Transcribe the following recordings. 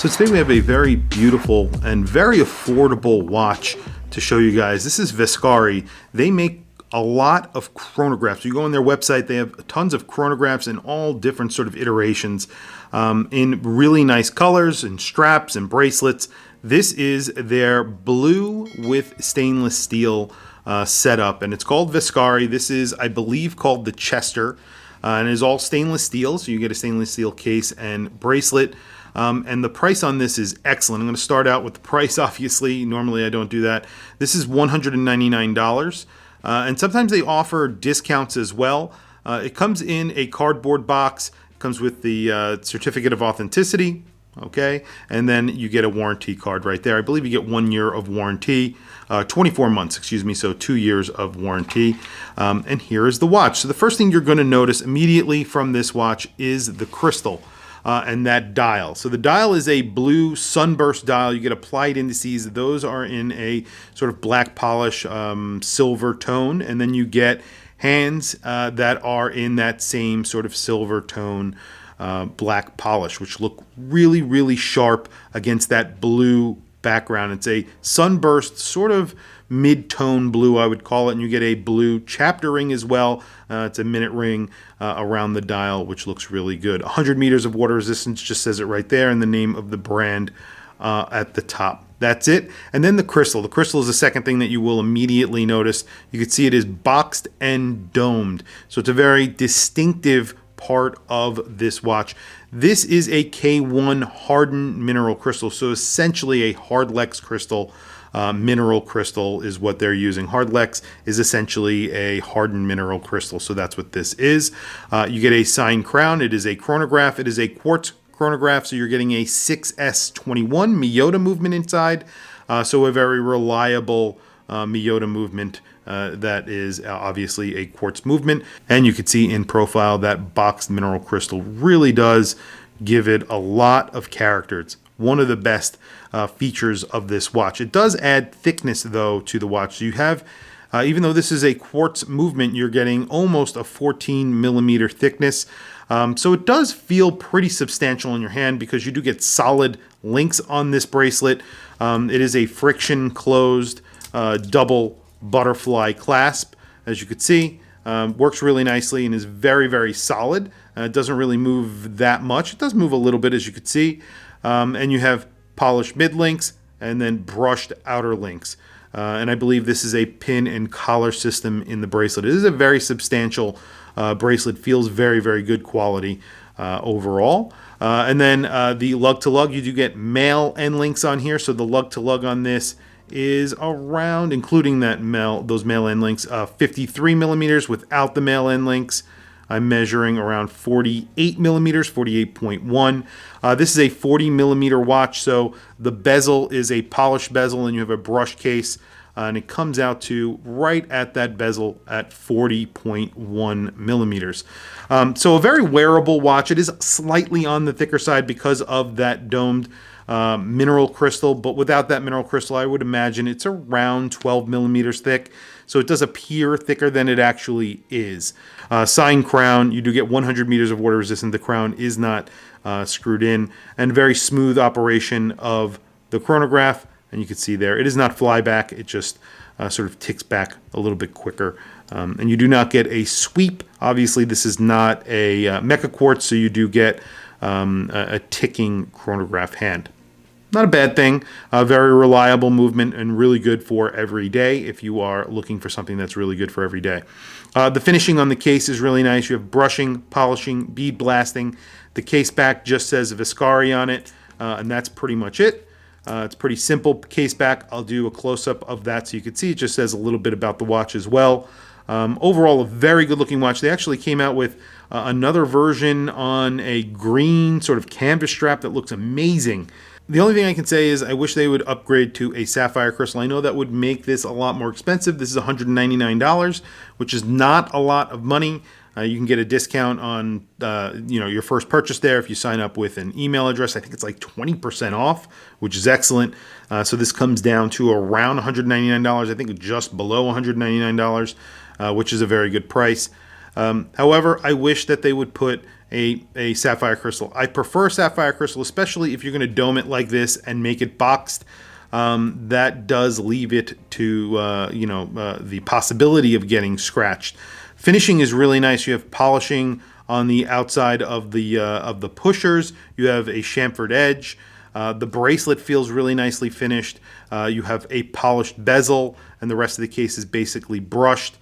So today we have a very beautiful and very affordable watch to show you guys. This is Vescari. They make a lot of chronographs. You go on their website, they have tons of chronographs in all different sort of iterations in really nice colors and straps and bracelets. This is their blue with stainless steel setup, and it's called Vescari. This is, I believe, called the Chestor, and it is all stainless steel, so you get a stainless steel case and bracelet. And the price on this is excellent. I'm going to start out with the price, obviously. Normally I don't do that. This is $199. And sometimes they offer discounts as well. It comes in a cardboard box. It comes with the certificate of authenticity. Okay, and then you get a warranty card right there. I believe you get 1 year of warranty, 24 months, excuse me, so 2 years of warranty. And here is the watch. So the first thing you're going to notice immediately from this watch is the crystal. And that dial. So the dial is a blue sunburst dial. You get applied indices. Those are in a sort of black polish silver tone. And then you get hands that are in that same sort of silver tone black polish, which look really, really sharp against that blue background. It's a sunburst sort of mid-tone blue, I would call it, and you get a blue chapter ring as well. It's a minute ring around the dial, which looks really good. 100 meters of water resistance, just says it right there, and the name of the brand at the top. That's it. And then the crystal. The crystal is the second thing that you will immediately notice. You can see it is boxed and domed. So it's a very distinctive part of this watch. This is a K1 hardened mineral crystal. So essentially a Hardlex crystal. Mineral crystal is what they're using. Hardlex is essentially a hardened mineral crystal. So that's what this is. You get a signed crown. It is a chronograph. It is a quartz chronograph. So you're getting a 6S21 Miyota movement inside. So a very reliable Miyota movement. That is obviously a quartz movement. And you can see in profile that boxed mineral crystal really does give it a lot of character. It's one of the best features of this watch. It does add thickness though to the watch. So you have, even though this is a quartz movement, you're getting almost a 14 millimeter thickness. So it does feel pretty substantial in your hand because you do get solid links on this bracelet. It is a friction closed double butterfly clasp, as you could see. Works really nicely and is very, very solid. It doesn't really move that much. It does move a little bit, as you could see. And you have polished mid links and then brushed outer links. And I believe this is a pin and collar system in the bracelet. It is a very substantial bracelet. Feels very, very good quality overall. And then the lug to lug, you do get male end links on here. So the lug to lug on this is around, including that those male end links, 53 millimeters without the male end links. I'm measuring around 48 millimeters, 48.1. This is a 40 millimeter watch, so the bezel is a polished bezel and you have a brush case, and it comes out to right at that bezel at 40.1 millimeters. So a very wearable watch. It is slightly on the thicker side because of that domed mineral crystal, but without that mineral crystal, I would imagine it's around 12 millimeters thick. So it does appear thicker than it actually is. Signed crown, you do get 100 meters of water resistance. The crown is not screwed in, and very smooth operation of the chronograph. And you can see there, it is not flyback. It just sort of ticks back a little bit quicker. And you do not get a sweep. Obviously, this is not a mecha quartz, so you do get a ticking chronograph hand. Not a bad thing. Very reliable movement and really good for every day if you are looking for something that's really good for every day. The finishing on the case is really nice. You have brushing, polishing, bead blasting. The case back just says Vescari on it, and that's pretty much it. It's pretty simple case back. I'll do a close-up of that so you can see. It just says a little bit about the watch as well. Overall, a very good-looking watch. They actually came out with another version on a green sort of canvas strap that looks amazing. The only thing I can say is I wish they would upgrade to a sapphire crystal. I know that would make this a lot more expensive. This is $199, which is not a lot of money. You can get a discount on your first purchase there if you sign up with an email address. I think it's like 20% off, which is excellent. So this comes down to around $199. I think just below $199, which is a very good price. However, I wish that they would put a sapphire crystal. I prefer sapphire crystal, especially if you're going to dome it like this and make it boxed. That does leave it to the possibility of getting scratched. Finishing is really nice. You have polishing on the outside of the pushers. You have a chamfered edge. The bracelet feels really nicely finished. You have a polished bezel, and the rest of the case is basically brushed.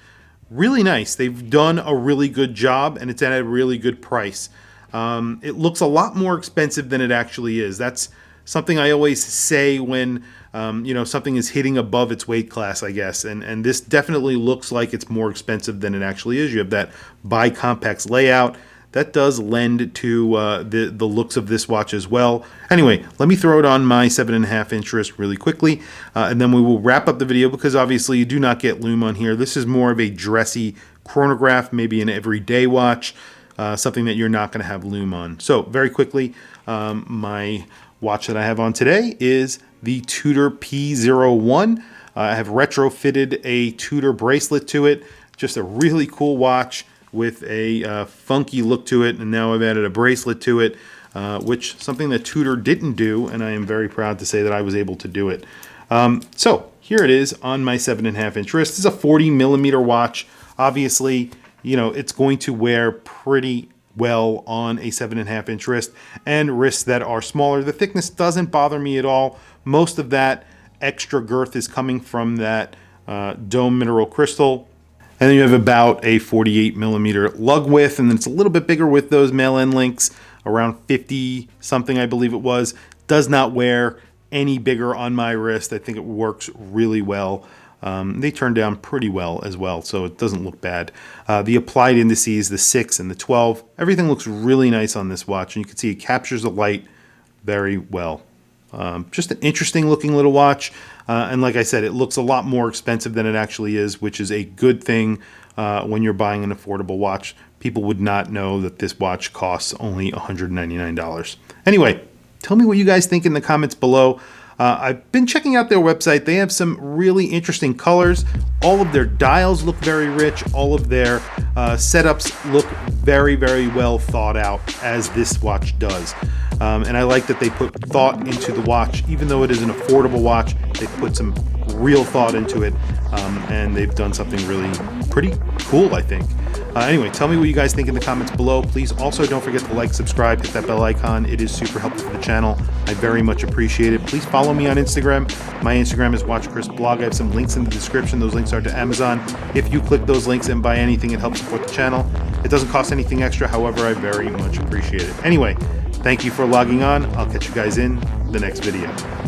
Really nice. They've done a really good job, and it's at a really good price. It looks a lot more expensive than it actually is. That's something I always say when something is hitting above its weight class, I guess. And this definitely looks like it's more expensive than it actually is. You have that Bi-compax layout. That does lend to the looks of this watch as well. Anyway, let me throw it on my 7.5 inch wrist really quickly, and then we will wrap up the video because obviously you do not get lume on here. This is more of a dressy chronograph, maybe an everyday watch, something that you're not going to have lume on. So very quickly, my watch that I have on today is the Tudor P01. I have retrofitted a Tudor bracelet to it. Just a really cool watch with a funky look to it, and now I've added a bracelet to it, which something that Tudor didn't do, and I am very proud to say that I was able to do it. So here it is on my 7.5 inch wrist. This is a 40 millimeter watch. Obviously, it's going to wear pretty well on a 7.5 inch wrist and wrists that are smaller. The thickness doesn't bother me at all. Most of that extra girth is coming from that dome mineral crystal. And then you have about a 48 millimeter lug width, and then it's a little bit bigger with those male end links, around 50 something I believe it was. Does not wear any bigger on my wrist. I think it works really well. They turn down pretty well as well, so it doesn't look bad. The applied indices, the 6 and the 12, everything looks really nice on this watch, and you can see it captures the light very well. Just an interesting looking little watch, and like I said, it looks a lot more expensive than it actually is, which is a good thing when you're buying an affordable watch. People would not know that this watch costs only $199. Anyway, tell me what you guys think in the comments below. I've been checking out their website. They have some really interesting colors. All of their dials look very rich. All of their setups look very, very well thought out, as this watch does. And I like that they put thought into the watch. Even though it is an affordable watch, they put some real thought into it, and they've done something really pretty cool, I think. Anyway, tell me what you guys think in the comments below. Please also don't forget to like, subscribe, hit that bell icon. It is super helpful for the channel. I very much appreciate it. Please follow me on Instagram. My Instagram is WatchChrisBlog. I have some links in the description. Those links are to Amazon. If you click those links and buy anything, it helps support the channel. It doesn't cost anything extra. However, I very much appreciate it. Anyway, thank you for logging on. I'll catch you guys in the next video.